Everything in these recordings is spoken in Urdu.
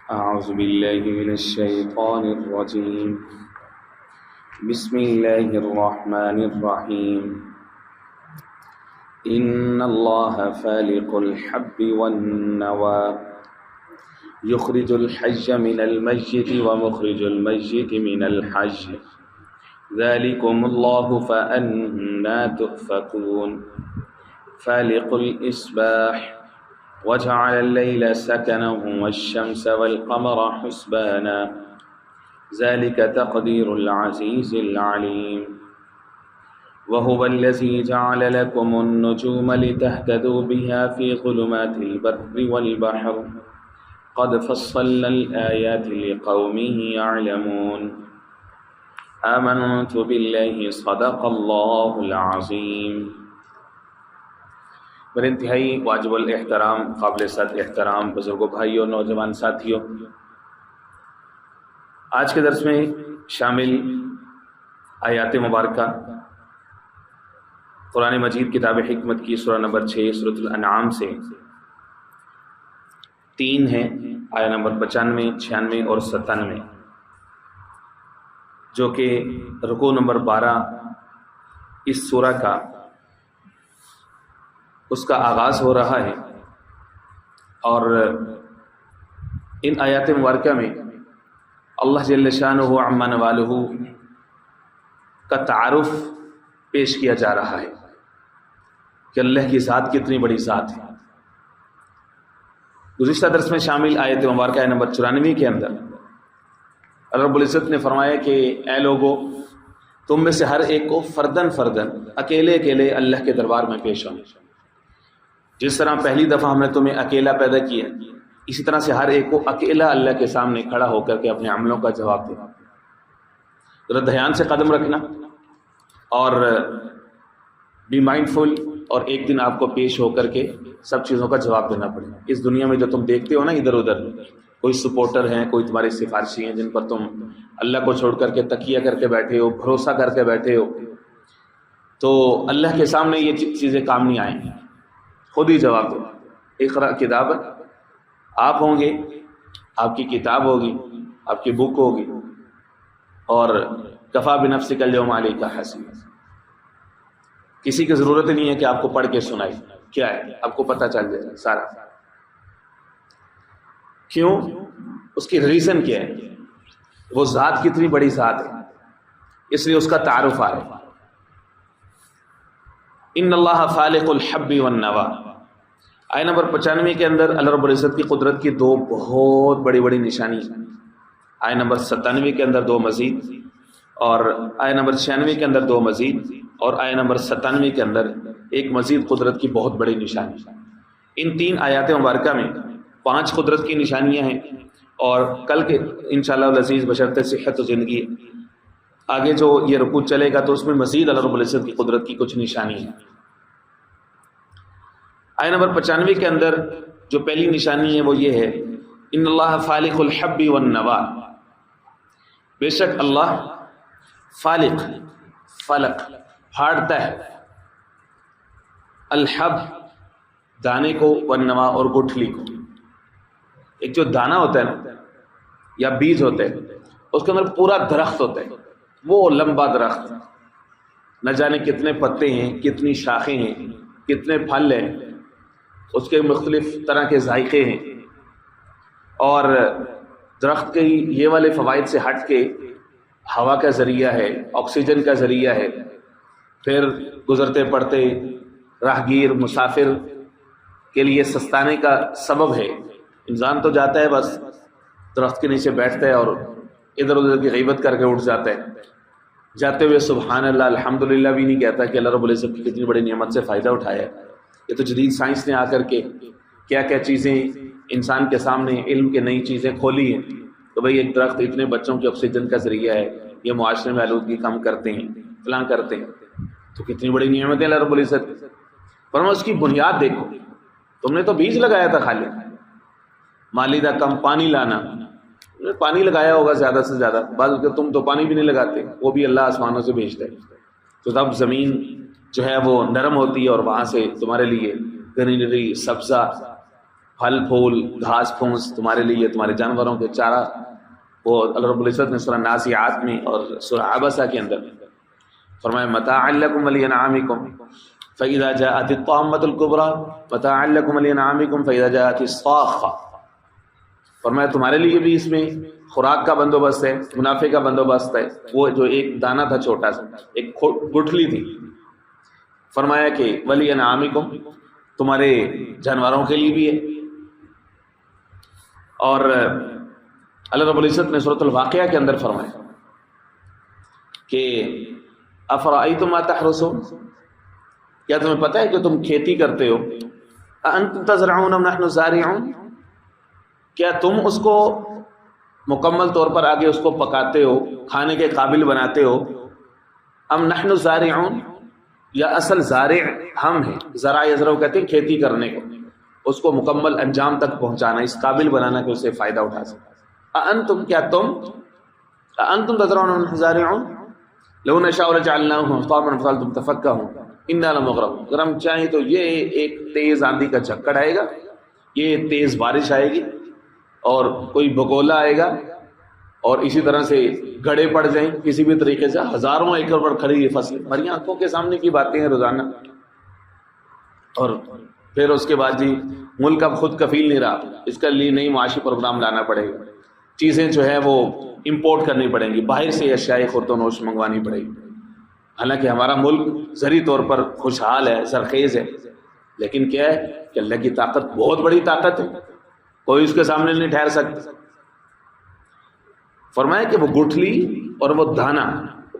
أعوذ بالله من الشيطان الرجيم. بسم الله الرحمن الرحيم. إن الله فالق الحب والنوى يخرج الحج من الميت ومخرج الميت من الحج ذلكم الله فأنى تؤفكون. فالق الإصباح وجعل الليل سكنا والشمس والقمر حسبانا ذلك تقدير العزيز العليم. وهو الذي جعل لكم النجوم لتهتدوا بها في ظلمات البر والبحر قد فصلنا الآيات لقوم يعلمون. آمنت بالله صدق الله العظيم. میرے انتہائی واجب الاحترام قابل صد احترام بزرگوں، بھائیوں، نوجوان ساتھیوں، آج کے درس میں شامل آیات مبارکہ قرآن مجید کتاب حکمت کی سورہ نمبر 6 سورۃ الانعام سے 3 ہیں، آیہ نمبر 95، 96 اور 97، جو کہ رکوع نمبر 12 اس سورہ کا اس کا آغاز ہو رہا ہے۔ اور ان آیات مبارکہ میں اللہ جل شانہ عما نوالہ کا تعارف پیش کیا جا رہا ہے کہ اللہ کی ذات کتنی بڑی ذات ہے۔ گزشتہ درس میں شامل آیت مبارکہ آیت نمبر 94 کے اندر اللہ رب العزت نے فرمایا کہ اے لوگو، تم میں سے ہر ایک کو فردن فردن اکیلے اکیلے اللہ کے دربار میں پیش ہونا۔ جس طرح پہلی دفعہ ہم نے تمہیں اکیلا پیدا کیا، اسی طرح سے ہر ایک کو اکیلا اللہ کے سامنے کھڑا ہو کر کے اپنے عملوں کا جواب دینا۔ ذرا دھیان سے قدم رکھنا اور بی مائنڈ فل، اور ایک دن آپ کو پیش ہو کر کے سب چیزوں کا جواب دینا پڑے گا۔ اس دنیا میں جو تم دیکھتے ہو نا ادھر ادھر، کوئی سپورٹر ہیں، کوئی تمہارے سفارشی ہیں جن پر تم اللہ کو چھوڑ کر کے تکیہ کر کے بیٹھے ہو، بھروسہ کر کے بیٹھے ہو، تو اللہ کے سامنے یہ چیزیں کام نہیں آئیں گی۔ خود ہی جواب دو۔ اقرا کتاب، آپ ہوں گے، آپ کی کتاب ہوگی، آپ کی بک ہوگی، اور کفا بنفسک اليوم علیک حسیبا۔ کسی کی ضرورت نہیں ہے کہ آپ کو پڑھ کے سنائے کیا ہے، آپ کو پتہ چل جائے سارا۔ کیوں؟ اس کی ریزن کیا ہے، وہ ذات کتنی بڑی ذات ہے، اس لیے اس کا تعارف آ رہا ہے۔ ان اللہ فالق الحب والنوى، آیہ نمبر 95 کے اندر اللہ رب العزت کی قدرت کی 2 بہت بڑی بڑی نشانی، آیہ نمبر 97 کے اندر 2 مزید، اور آیہ نمبر 96 کے اندر 2 مزید، اور آیہ نمبر 97 کے اندر ایک مزید قدرت کی بہت بڑی نشانی۔ ان 3 آیات مبارکہ میں 5 قدرت کی نشانیاں ہیں، اور کل کے انشاءاللہ العزیز بشرط صحت و زندگی آگے جو یہ رکوع چلے گا تو اس میں مزید اللہ رب العزت کی قدرت کی کچھ نشانی ہیں۔ آیہ نمبر 95 کے اندر جو پہلی نشانی ہے وہ یہ ہے، ان اللہ فالق الحب والنوى، بے شک اللہ فالق، فلق پھاڑتا ہے، الحب دانے کو، والنوى اور گٹھلی کو۔ ایک جو دانہ ہوتا ہے نا یا بیج ہوتا ہے، اس کے اندر پورا درخت ہوتا ہے، وہ لمبا درخت، نہ جانے کتنے پتے ہیں، کتنی شاخیں ہیں، کتنے پھل ہیں، اس کے مختلف طرح کے ذائقے ہیں، اور درخت کے یہ والے فوائد سے ہٹ کے ہوا کا ذریعہ ہے، آکسیجن کا ذریعہ ہے، پھر گزرتے پڑتے راہگیر مسافر کے لیے سستانے کا سبب ہے۔ انسان تو جاتا ہے بس درخت کے نیچے بیٹھتا ہے اور ادھر ادھر کی غیبت کر کے اٹھ جاتا ہے، جاتے ہوئے سبحان اللہ الحمدللہ بھی نہیں کہتا کہ اللہ رب العزت کی کتنی بڑی نعمت سے فائدہ اٹھایا ہے۔ یہ تو جدید سائنس نے آ کر کے کیا کیا چیزیں انسان کے سامنے علم کے نئی چیزیں کھولی ہیں، تو بھئی ایک درخت اتنے بچوں کے آکسیجن کا ذریعہ ہے، یہ معاشرے میں آلودگی کم کرتے ہیں، فلاں کرتے ہیں، تو کتنی بڑی نعمت ہے اللہ رب العزت۔ فرمایا اس کی بنیاد دیکھو، تم نے تو بیج لگایا تھا خالی، مالیدہ کم پانی لانا، پانی لگایا ہوگا زیادہ سے زیادہ، بعض تم تو پانی بھی نہیں لگاتے، وہ بھی اللہ آسمانوں سے بھیجتا ہے، تو تب زمین جو ہے وہ نرم ہوتی ہے اور وہاں سے تمہارے لیے گرینری، سبزہ پھل پھول گھاس پھونس تمہارے لیے، تمہارے جانوروں کے چارہ، وہ اللہ رب العزت نے سورہ نازعات میں اور سورہ عبسہ کے اندر فرمایا متاعا لکم ولانعامکم فاذا جاءت الطامۃ الکبریٰ متاعا لکم ولانعامکم فاذا جاءت الصاخۃ، فرمایا تمہارے لیے بھی اس میں خوراک کا بندوبست ہے، منافع کا بندوبست ہے۔ وہ جو ایک دانہ تھا چھوٹا سا، ایک گٹھلی تھی، فرمایا کہ ولانعامکم تمہارے جانوروں کے لیے بھی ہے۔ اور اللہ رب العزت نے سورۃ الواقعہ کے اندر فرمایا کہ افرأیتم ما تحرثون، کیا تمہیں پتہ ہے کہ تم کھیتی کرتے ہو، اانتم تزرعون ام نحن الزارعون، کیا تم اس کو مکمل طور پر آگے اس کو پکاتے ہو، کھانے کے قابل بناتے ہو، ام نحن الزارعون، یا اصل زارع ہم ہیں۔ زرع یزرع کہتے ہیں کھیتی کرنے کو، اس کو مکمل انجام تک پہنچانا، اس قابل بنانا کہ اسے فائدہ اٹھا سکے۔ اانتم، کیا تم، اانتم تزرعون ام نحن الزارعون لو نشاء لجعلناه حطاما فظلتم تفکہون انا لمغرمون، اگر ہم چاہیں تو یہ ایک تیز آندھی کا جھکڑ آئے گا، یہ تیز بارش آئے گی، اور کوئی بگولا آئے گا، اور اسی طرح سے گڑے پڑ جائیں کسی بھی طریقے سے، ہزاروں ایکڑ پر کھڑی یہ فصل ہماری آنکھوں کے سامنے کی باتیں ہیں روزانہ، اور پھر اس کے بعد جی ملک اب خود کفیل نہیں رہا، اس کے لیے نئی معاشی پروگرام لانا پڑے گا، چیزیں جو ہے وہ امپورٹ کرنی پڑیں گی، باہر سے اشیاء خورد و نوش منگوانی پڑے گی۔ حالانکہ ہمارا ملک زرعی طور پر خوشحال ہے، زرخیز ہے، لیکن کیا ہے کہ اللہ کی طاقت بہت بڑی طاقت ہے، کوئی اس کے سامنے نہیں ٹھہر سکتا۔ فرمایا کہ وہ گٹھلی اور وہ دانہ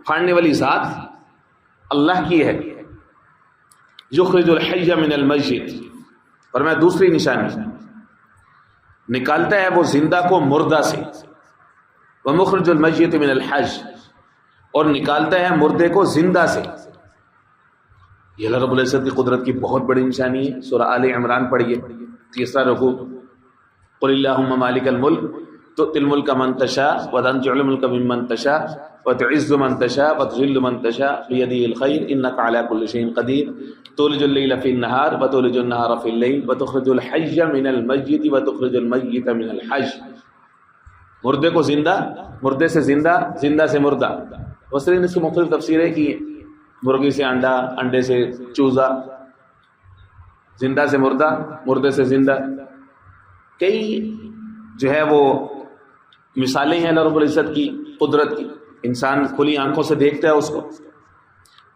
پھاڑنے والی ذات اللہ کی ہے، یخرج الحی من المیت، فرمایا دوسری نشانی نکالتا ہے وہ زندہ کو مردہ سے، ومخرج المیت من الحی، اور نکالتا ہے مردے کو زندہ سے۔ یہ اللہ رب العزت کی قدرت کی بہت بڑی نشانی ہے۔ سورہ آل عمران پڑھیے، تیسرا رکوع، قل اللہم مالک الملک تؤتی الملک من تشاء وتنزع الملک ممن تشاء وتعز من تشاء وتذل من تشاء بیدہ الخیر انک علی کل شیء قدیر تولج اللیل فی النہار وتولج النہار فی اللیل وتخرج الحی من المیت وتخرج المیت من الحی، مردے کو زندہ، مردے سے زندہ، زندہ سے مردہ۔ مفسرین اس کی مختلف تفسیریں کی ہیں، مرغی سے انڈا، انڈے سے چوزا، زندہ سے مردہ، مردے سے زندہ، کئی جو ہے وہ مثالیں ہیں اللہ رب العزت کی قدرت کی، انسان کھلی آنکھوں سے دیکھتا ہے اس کو۔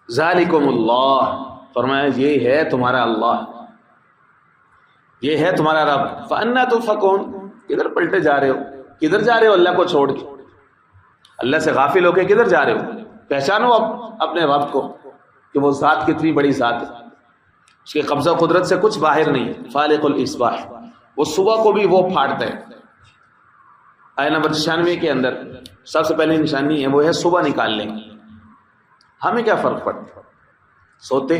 ذالکم اللہ، فرمایا یہ ہے تمہارا اللہ، یہ ہے تمہارا رب۔ فانا تؤفکون، کدھر پلٹے جا رہے ہو، کدھر جا رہے ہو اللہ کو چھوڑ کے، اللہ سے غافل ہو کے کدھر جا رہے ہو؟ پہچانو اپنے رب کو کہ وہ ذات کتنی بڑی ذات ہے، اس کے قبضہ قدرت سے کچھ باہر نہیں۔ فالق الاصباح، وہ صبح کو بھی وہ پھاڑتا ہے۔ آیت نمبر 96 کے اندر سب سے پہلی نشانی ہے وہ ہے صبح نکال لیں۔ ہمیں کیا فرق پڑتا ہے، سوتے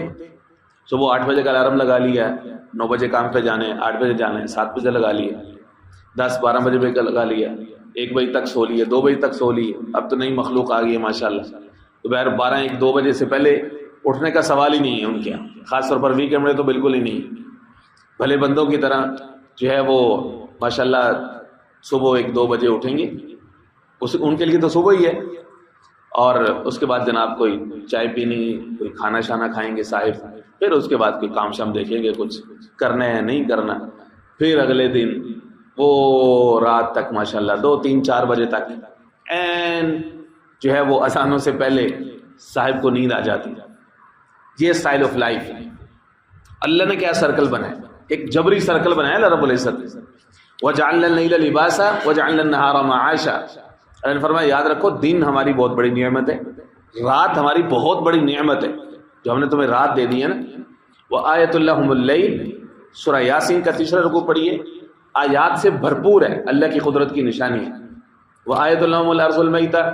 صبح 8 بجے کا الارم لگا لیا، 9 بجے کام پہ جانے، 8 بجے جانا ہے، 7 بجے لگا لیا، 10-12 بجے پہ لگا لیا، 1 بجے تک سو لیے، 2 بجے تک سو لیے۔ اب تو نئی مخلوق آ گئی ہے ماشاءاللہ، تو بہر 12-1-2 بجے سے پہلے اٹھنے کا سوال ہی نہیں ہے ان کے یہاں، خاص طور پر ویکینڈ میں تو بالکل ہی نہیں۔ بھلے بندوں کی طرح جو ہے وہ ماشاءاللہ صبح 1-2 بجے اٹھیں گے، ان کے لیے تو صبح ہی ہے، اور اس کے بعد جناب کوئی چائے پینی، کوئی کھانا شانا کھائیں گے صاحب، پھر اس کے بعد کوئی کام شام دیکھیں گے، کچھ کرنا ہے نہیں کرنا، پھر اگلے دن وہ رات تک ماشاءاللہ 2-3-4 بجے تک این جو ہے وہ اذانوں سے پہلے صاحب کو نیند آ جاتی۔ یہ اسٹائل آف لائف ہے۔ اللہ نے کیا سرکل بنایا، ایک جبری سرکل بنایا اللہ رب العزت نے۔ وَجَعَلْنَا اللَّيْلَ لِبَاسًا وَجَعَلْنَا النَّهَارَ مَعَاشًا، اللہ نے فرمایا یاد رکھو دن ہماری بہت بڑی نعمت ہے، رات ہماری بہت بڑی نعمت ہے، جو ہم نے تمہیں رات دے دی ہے نا۔ وَآیَةٌ لَهُمُ اللَّيْلُ، سورہ یاسین کا تیسرا رکوع پڑھیے، آیات سے بھرپور ہے، اللہ کی قدرت کی نشانی ہے۔ وَآیَةٌ لَهُمُ الْأَرْضُ الْمَيْتَةُ،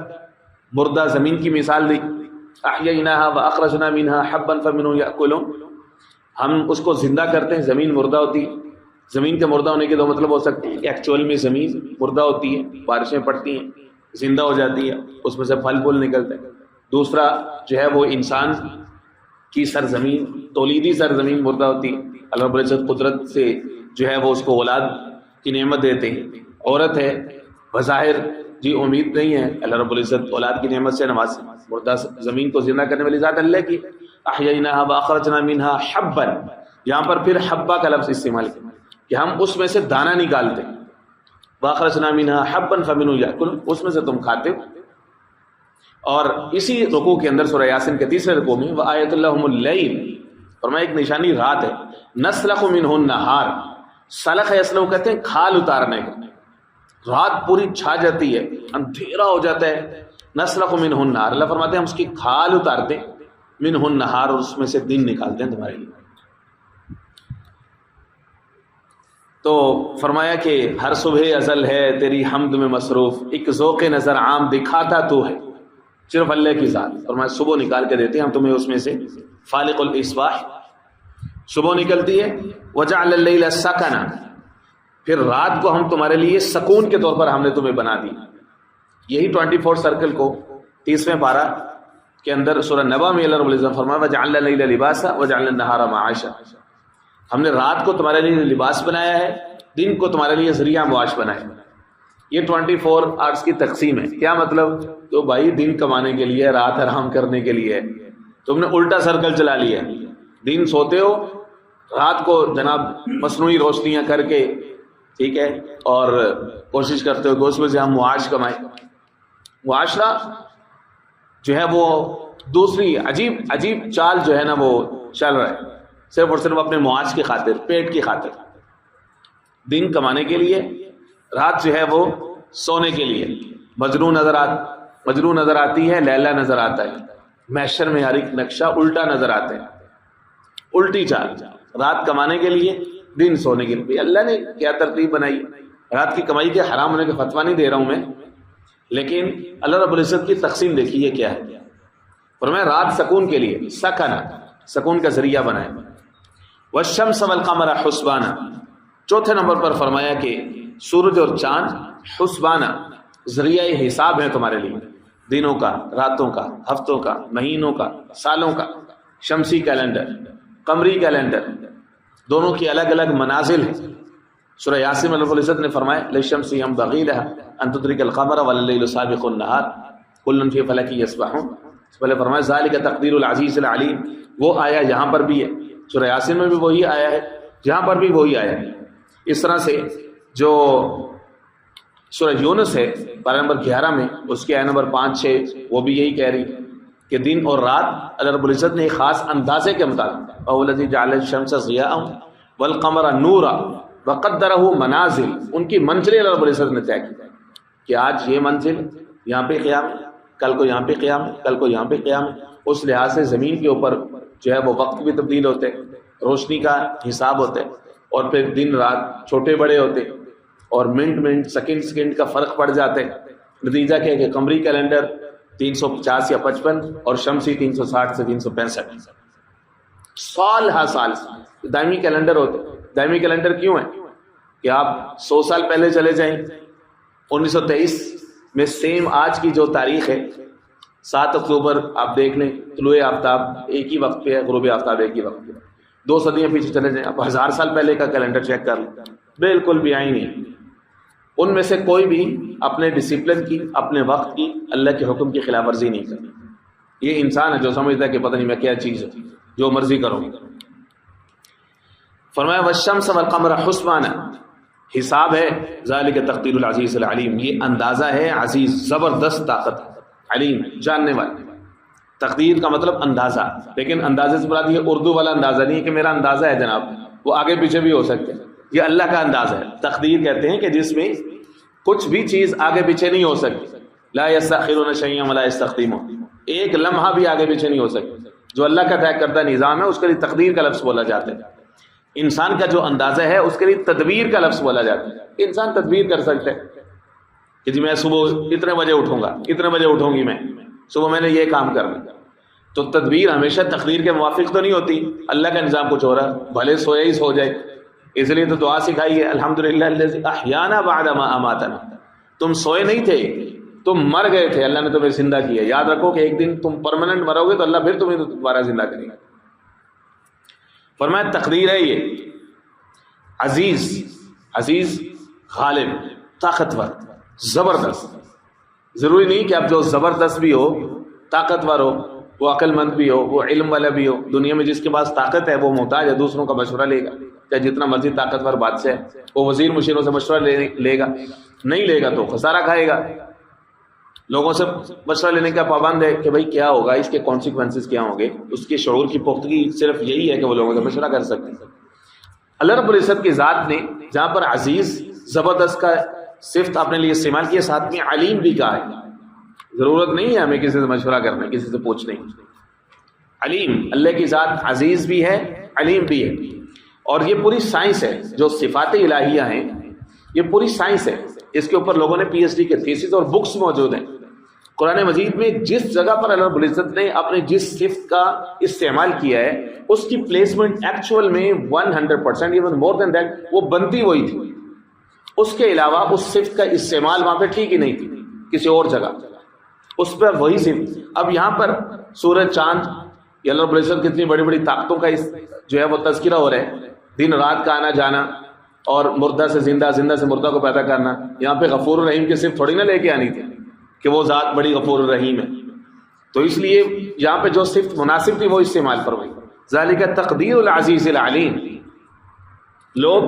مردہ زمین کی مثال دی، أَحْيَيْنَاهَا وَأَخْرَجْنَا مِنْهَا حَبًّا فَمِنْهُ يَأْكُلُونَ، ہم اس کو زندہ کرتے ہیں، زمین مردہ ہوتی ہے۔ زمین کے مردہ ہونے کے دو مطلب ہو سکتے ہیں، ایکچوئل میں زمین مردہ ہوتی ہے، بارشیں پڑتی ہیں، زندہ ہو جاتی ہے، اس میں سے پھل پھول نکلتے ہیں۔ دوسرا جو ہے وہ انسان کی سرزمین، تولیدی سرزمین مردہ ہوتی، اللہ رب العزت قدرت سے جو ہے وہ اس کو اولاد کی نعمت دیتے ہیں. عورت ہے بظاہر جی امید نہیں ہے، اللہ رب العزت اولاد کی نعمت سے نواز. مردہ زمین کو زندہ کرنے والی ذات اللہ کی. احییناھا واخرجنا منھا حبا، یہاں پر پھر حبا کا لفظ استعمال کیا کہ ہم اس میں سے دانہ نکالتے. واخرجنا منھا حبا فمنہ یأکلون، اس میں سے تم کھاتے ہو. اور اسی رکوع کے اندر سورہ یاسین کے تیسرے رکوع میں وآیۃ لہم اللیل، فرمایا ایک نشانی رات ہے. نسلخ منہ النہار، سلخ یسلخ کہتے ہیں کھال اتارنے کا. رات پوری چھا جاتی ہے، اندھیرا ہو جاتا ہے. نسلخ منہ النہار، اللہ فرماتے ہیں ہم اس کی کھال اتارتے ہیں. منہ النہار، اور اس میں سے دن نکالتے ہیں تمہارے لیے. تو فرمایا کہ ہر صبح ازل ہے تیری حمد میں مصروف، ایک ذوق نظر عام دکھاتا تو ہے صرف اللہ کی ذات. فرمایا صبح نکال کے دیتے ہیں ہم تمہیں اس میں سے. فالق الاصباح، صبح نکلتی ہے. وجعل اللیل سکنا، پھر رات کو ہم تمہارے لیے سکون کے طور پر ہم نے تمہیں بنا دی. یہی 24 سرکل کو 30ویں پارہ کے اندر سورہ نبا میں اللہ رب العزت فرمایا وجعلنا اللیل لباسا وجعلنا النہار معاشا، ہم نے رات کو تمہارے لیے لباس بنایا ہے، دن کو تمہارے لیے ذریعہ معاش بنایا ہے. یہ 24 آورس کی تقسیم ہے. کیا مطلب؟ تو بھائی دن کمانے کے لیے، رات آرام کرنے کے لیے. تم نے الٹا سرکل چلا لیا. دن سوتے ہو، رات کو جناب مصنوعی روشنیاں کر کے، ٹھیک ہے، اور کوشش کرتے ہو کہ اس میں سے ہم معاش کمائیں. معاشرہ جو ہے وہ دوسری عجیب چال جو ہے نا وہ چل رہا ہے، صرف اور صرف اپنے معاش کی خاطر، پیٹ کی خاطر. دن کمانے کے لیے، رات جو ہے وہ سونے کے لیے. مجنون نظر آتی ہے، لیلا نظر آتا ہے. محشر میں ہر ایک نقشہ الٹا نظر آتا ہے، الٹی چال. رات کمانے کے لیے، دن سونے کے لیے. اللہ نے کیا ترتیب بنائی. رات کی کمائی کے حرام ہونے کا فتویٰ نہیں دے رہا ہوں میں، لیکن اللہ رب العزت کی تقسیم دیکھیے کیا ہے. فرمایا رات سکون کے لیے، سکنا، سکون کا ذریعہ بنائے. والشمس والقمر حسبانا، چوتھے نمبر پر فرمایا کہ سورج اور چاند حسبانا، ذریعہ حساب ہے تمہارے لیے. دنوں کا، راتوں کا، ہفتوں کا، مہینوں کا، سالوں کا. شمسی کیلنڈر، قمری کیلنڈر، دونوں کی الگ الگ منازل ہیں. سورہ یاسین میں اللہ العزت نے فرمایا للشمس ينبغي لها ان تدرك القمر والليل سابق النهار كل في فلك يسبحون. پہلے فرمایا ذالک تقدیر العزیز العلیم. وہ آیا یہاں پر بھی ہے، سورہ یاسین میں بھی وہی آیا ہے، یہاں پر بھی وہی آیا ہے. اس طرح سے جو سورہ یونس ہے پارہ نمبر 11 میں، اس کے آیت نمبر 5-6 وہ بھی یہی کہہ رہی کہ دن اور رات اللہ رب العزت نے ایک خاص اندازے کے مطابق وَهُوَ الَّذِي جَعَلَ الشَّمْسَ ضِيَاءً وَالْقَمَرَ نُورًا وَقَدَّرَهُ منازل. ان کی منزلیں اللہ رب العزت نے طے کی کہ آج یہ منزل یہاں پہ قیام ہے، کل کو یہاں پہ قیام ہے، کل کو یہاں پہ قیام ہے. اس لحاظ سے زمین کے اوپر جو ہے وہ وقت بھی تبدیل ہوتے، روشنی کا حساب ہوتا ہے، اور پھر دن رات چھوٹے بڑے ہوتے، اور منٹ سیکنڈ کا فرق پڑ جاتا ہے. نتیجہ کیا ہے کہ قمری کیلنڈر 350 یا 55 اور شمسی 360 سے 365 سال ہر سال دائمی کیلنڈر ہوتے. دائمی کیلنڈر کیوں ہے کہ آپ 100 سال پہلے چلے جائیں، 1923 میں سیم آج کی جو تاریخ ہے 7 اکتوبر آپ دیکھ لیں، طلوع آفتاب ایک ہی وقت پہ ہے، غروب آفتاب ایک ہی وقت پہ. 2 صدیاں پیچھے چلے جائیں، آپ 1000 سال پہلے کا کیلنڈر چیک کر لیں، بالکل بھی آئی نہیں. ان میں سے کوئی بھی اپنے ڈسپلن کی، اپنے وقت کی، اللہ کے حکم کی خلاف ورزی نہیں کرتی. یہ انسان ہے جو سمجھتا ہے کہ پتہ نہیں میں کیا چیز ہے، جو مرضی کروں. فرمایا والشمس والقمر حسبانا، حساب ہے. ذالک تقدیر العزیز العلیم، یہ اندازہ ہے عزیز، زبردست طاقت، علیم جاننے والا. تقدیر کا مطلب اندازہ، لیکن اندازے سے مراد یہ اردو والا اندازہ نہیں ہے کہ میرا اندازہ ہے جناب، وہ آگے پیچھے بھی ہو سکتے ہیں. یہ اللہ کا اندازہ ہے. تقدیر کہتے ہیں کہ جس میں کچھ بھی چیز آگے پیچھے نہیں ہو سکتی. لا یستأخرون شیئا ولا یستقدمون، ایک لمحہ بھی آگے پیچھے نہیں ہو سکتی. جو اللہ کا طے کردہ نظام ہے اس کے لیے تقدیر کا لفظ بولا جاتا ہے. انسان کا جو اندازہ ہے اس کے لیے تدبیر کا لفظ بولا جاتا ہے. انسان تدبیر کر سکتا ہے کہ جی میں صبح اتنے بجے اٹھوں گا، اتنے بجے اٹھوں گی، میں صبح میں نے یہ کام کرنا. تو تدبیر ہمیشہ تقدیر کے موافق تو نہیں ہوتی. اللہ کا نظام کچھ ہو رہا ہے، بھلے سویا ہی سو جائے. اس لیے تو دعا سکھائی ہے الحمدللہ الذی احیانا بعد ما اماتنا. تم سوئے نہیں تھے، تم مر گئے تھے، اللہ نے تمہیں زندہ کیا. یاد رکھو کہ ایک دن تم پرماننٹ مرو گے تو اللہ پھر تمہیں دوبارہ زندہ کرے گا. فرمایا تقدیر ہے یہ، عزیز غالب، طاقتور، زبردست. ضروری نہیں کہ اب جو زبردست بھی ہو، طاقتور ہو، وہ عقل مند بھی ہو، وہ علم والا بھی ہو. دنیا میں جس کے پاس طاقت ہے وہ محتاج ہے دوسروں کا مشورہ لے گا. چاہے جتنا مرضی طاقتور بادشاہ ہے، وہ وزیر مشیروں سے مشورہ لے گا، نہیں لے گا تو خسارہ کھائے گا. لوگوں سے مشورہ لینے کا پابند ہے کہ بھائی کیا ہوگا، اس کے کانسیکوینسز کیا ہوں گے. اس کے شعور کی پختگی صرف یہی ہے کہ وہ لوگوں سے مشورہ کر سکتے ہیں. اللہ رب العزت کی ذات نے جہاں پر عزیز زبردست کا صفت اپنے لیے استعمال کیا، ساتھ میں علیم بھی کہا ہے. ضرورت نہیں ہے ہمیں کسی سے مشورہ کرنے، کسی سے پوچھنے. علیم، اللہ کی ذات عزیز بھی ہے، علیم بھی ہے. اور یہ پوری سائنس ہے، جو صفات الہیہ ہیں یہ پوری سائنس ہے. اس کے اوپر لوگوں نے پی ایچ ڈی کے تھیسس اور بکس موجود ہیں. قرآن مجید میں جس جگہ پر اللہ رب العزت نے اپنے جس صفت کا استعمال کیا ہے، اس کی پلیسمنٹ ایکچوئل میں 100% ایون مور دین دیٹ وہ بنتی وہی تھی. اس کے علاوہ اس صفت کا استعمال وہاں پہ ٹھیک ہی نہیں تھی کسی اور جگہ، اس پر وہی صفت. اب یہاں پر سورج، چاند، یہ اللہ رب العزت کتنی بڑی بڑی طاقتوں کا جو ہے وہ تذکرہ ہو رہا ہے. دن رات کا آنا جانا، اور مردہ سے زندہ، زندہ سے مردہ کو پیدا کرنا. یہاں پہ غفور الرحیم کی صفت تھوڑی نہ لے کے آنی تھی کہ وہ ذات بڑی غفور الرحیم ہے. تو اس لیے یہاں پہ جو صفت مناسب تھی وہ استعمال فرمائی. ذالک تقدیر العزیز العلیم. لوگ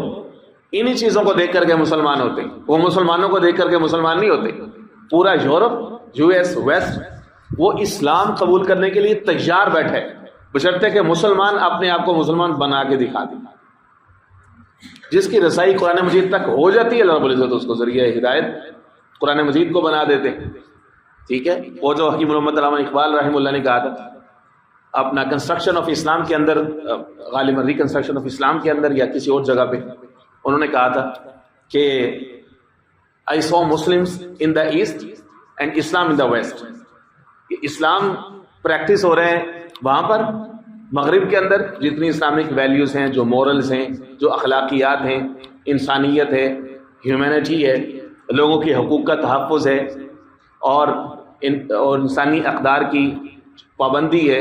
انہی چیزوں کو دیکھ کر کے مسلمان ہوتے ہیں، وہ مسلمانوں کو دیکھ کر کے مسلمان نہیں ہوتے. پورا یورپ، یو ایس، ویسٹ وہ اسلام قبول کرنے کے لیے تیار بیٹھے، بشرطے کہ مسلمان اپنے آپ کو مسلمان بنا کے دکھا دیں. جس کی رسائی قرآن مجید تک ہو جاتی ہے، اللہ رب العزت اس کو ذریعہ ہدایت قرآن مجید کو بنا دیتے. ٹھیک ہے، وہ جو حکیم محمد علامہ اقبال رحمہ اللہ نے کہا تھا اپنا کنسٹرکشن آف اسلام کے اندر، غالباً ریکنسٹرکشن آف اسلام کے اندر یا کسی اور جگہ پہ، انہوں نے کہا تھا کہ I saw Muslims in the east and Islam in the west. اسلام پریکٹس ہو رہے ہیں وہاں پر مغرب کے اندر، جتنی اسلامک ویلیوز ہیں، جو مورلز ہیں، جو اخلاقیات ہیں، انسانیت ہے، ہیومینٹی ہے، لوگوں کے حقوق کا تحفظ ہے، اور انسانی اقدار کی پابندی ہے،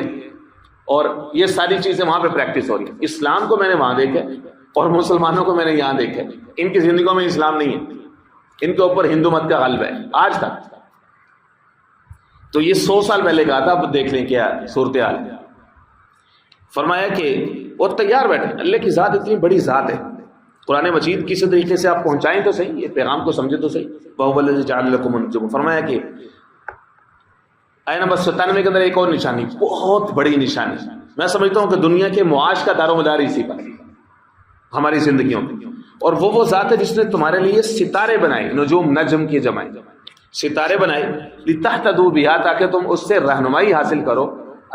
اور یہ ساری چیزیں وہاں پہ پریکٹس ہو رہی ہیں. اسلام کو میں نے وہاں دیکھا اور مسلمانوں کو میں نے یہاں دیکھا. ان کی زندگیوں میں اسلام نہیں ہے، ان کے اوپر ہندو مت کا غلبہ ہے آج تک. تو یہ 100 سال پہلے کہا تھا، اب دیکھ لیں کیا صورتحال. فرمایا کہ وہ تیار بیٹھے. اللہ کی ذات اتنی بڑی ذات ہے، قرآن مجید کسی طریقے سے آپ پہنچائیں تو صحیح، یہ پیغام کو سمجھے تو صحیح. وَهُوَ الَّذِي جَعَلَ لَكُمُ النُّجُومَ. فرمایا کہ آیت نمبر 97 کے اندر ایک اور نشانی، بہت بڑی نشانی. میں سمجھتا ہوں کہ دنیا کے معاش کا دار و مدار اسی پر، ہماری زندگیوں میں. اور وہ ذات ہے جس نے تمہارے لیے ستارے بنائے، نجوم، نجم کی جمع، ستارے بنائے، لِتَهْتَدُوا بِهَا، تاکہ تم اس سے رہنمائی حاصل کرو،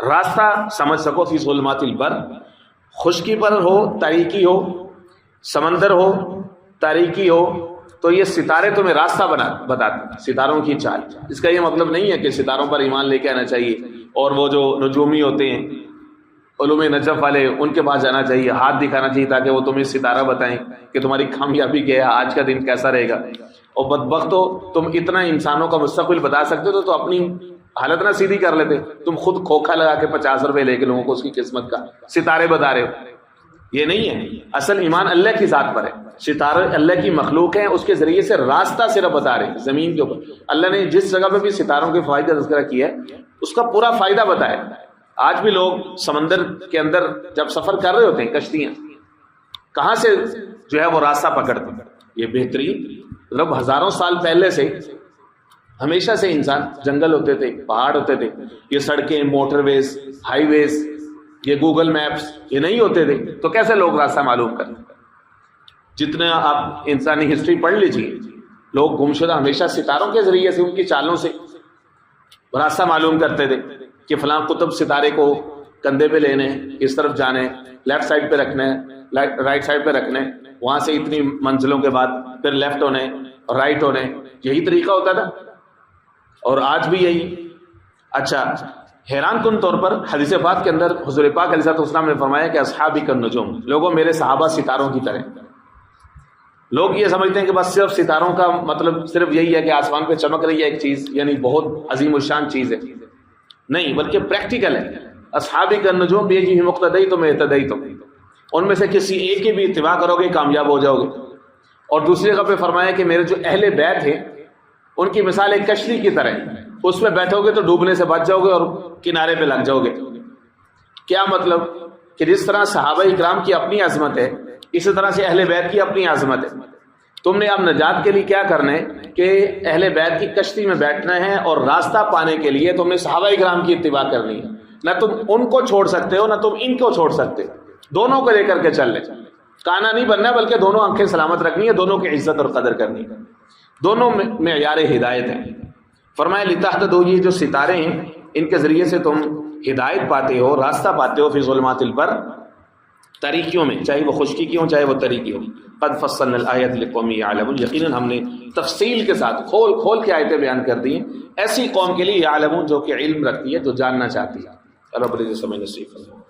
راستہ سمجھ سکو. فی ظلمات البر، خشکی پر ہو، تاریکی ہو، سمندر ہو، تاریکی ہو، تو یہ ستارے تمہیں راستہ بتاتے ہیں، ستاروں کی چال. اس کا یہ مطلب نہیں ہے کہ ستاروں پر ایمان لے کے آنا چاہیے، اور وہ جو نجومی ہوتے ہیں، علوم نجف والے، ان کے پاس جانا چاہیے، ہاتھ دکھانا چاہیے تاکہ وہ تمہیں ستارہ بتائیں کہ تمہاری کامیابی کیا ہے، آج کا دن کیسا رہے گا. اور بدبختو تم اتنا انسانوں کا مستقبل بتا سکتے ہو تو اپنی حالت نہ سیدھی کر لیتے. تم خود کھوکھا لگا کے 50 روپے لے کے لوگوں کو اس کی قسمت کا ستارے بتا رہے ہو. یہ نہیں ہے، اصل ایمان اللہ کی ذات پر ہے. ستارے اللہ کی مخلوق ہیں، اس کے ذریعے سے راستہ صرف بتا رہے ہیں زمین کے اوپر. اللہ نے جس جگہ پہ بھی ستاروں کے فوائد کا تذکرہ کیا ہے اس کا پورا فائدہ بتایا. آج بھی لوگ سمندر کے اندر جب سفر کر رہے ہوتے ہیں، کشتیاں کہاں سے جو ہے وہ راستہ پکڑتے ہیں. یہ بہترین، مطلب ہزاروں سال پہلے سے ہمیشہ سے انسان، جنگل ہوتے تھے، پہاڑ ہوتے تھے، یہ سڑکیں، موٹر ویز، ہائی ویز، یہ گوگل میپس یہ نہیں ہوتے تھے تو کیسے لوگ راستہ معلوم کریں. جتنے آپ انسانی ہسٹری پڑھ لیجیے، لوگ گمشدہ ہمیشہ ستاروں کے ذریعے سے، ان کی چالوں سے راستہ معلوم کرتے تھے کہ فلاں قطب ستارے کو کندھے پہ لینے، اس طرف جانے، لیفٹ سائڈ پہ رکھنے، رائٹ سائڈ پہ رکھنے، وہاں سے اتنی منزلوں کے بعد پھر لیفٹ ہونے، رائٹ ہونے. یہی طریقہ ہوتا تھا اور آج بھی یہی. اچھا، حیران کن طور پر حدیث پاک کے اندر حضور پاک علیہ السلام نے فرمایا کہ اصحابی کالنجوم، لوگوں میرے صحابہ ستاروں کی طرح. لوگ یہ سمجھتے ہیں کہ بس صرف ستاروں کا مطلب صرف یہی ہے کہ آسمان پہ چمک رہی ہے ایک چیز، یعنی بہت عظیم الشان چیز ہے. نہیں، بلکہ پریکٹیکل ہے. اصحابی کالنجوم بیجی مقتدیتم اہتدیتم. ان میں سے کسی ایک کی بھی اتباع کرو گے کامیاب ہو جاؤ گے. اور دوسری جگہ پہ فرمایا کہ میرے جو اہل بیت ہیں ان کی مثال ایک کشتی کی طرح ہے، اس میں بیٹھو گے تو ڈوبنے سے بچ جاؤ گے اور کنارے پہ لگ جاؤ گے. کیا مطلب کہ جس طرح صحابہ اکرام کی اپنی عظمت ہے اسی طرح سے اہل بیت کی اپنی عظمت ہے. تم نے اب نجات کے لیے کیا کرنا ہے کہ اہل بیت کی کشتی میں بیٹھنا ہے اور راستہ پانے کے لیے تم نے صحابہ اکرام کی اتباع کرنی ہے. نہ تم ان کو چھوڑ سکتے ہو نہ تم ان کو چھوڑ سکتے، دونوں کو لے کر کے چل لے. کانا نہیں بننا بلکہ دونوں آنکھیں سلامت رکھنی ہے، دونوں کی عزت اور قدر کرنی ہے، دونوں معیار ہدایت ہیں. فرمایا لتہتدوا، یہ جو ستارے ہیں ان کے ذریعے سے تم ہدایت پاتے ہو، راستہ پاتے ہو، فی ظلمات البر، تاریکیوں میں، چاہے وہ خشکی کی ہوں چاہے وہ تری کی ہوں. قد فصلنا الآیات لقوم یعلمون، یقیناً ہم نے تفصیل کے ساتھ کھول کھول کے آیتیں بیان کر دی ہیں ایسی قوم کے لیے یعلمون جو کہ علم رکھتی ہے، جو جاننا چاہتی ہے. اللہ بڑی سمجھ نصیب فرمائے.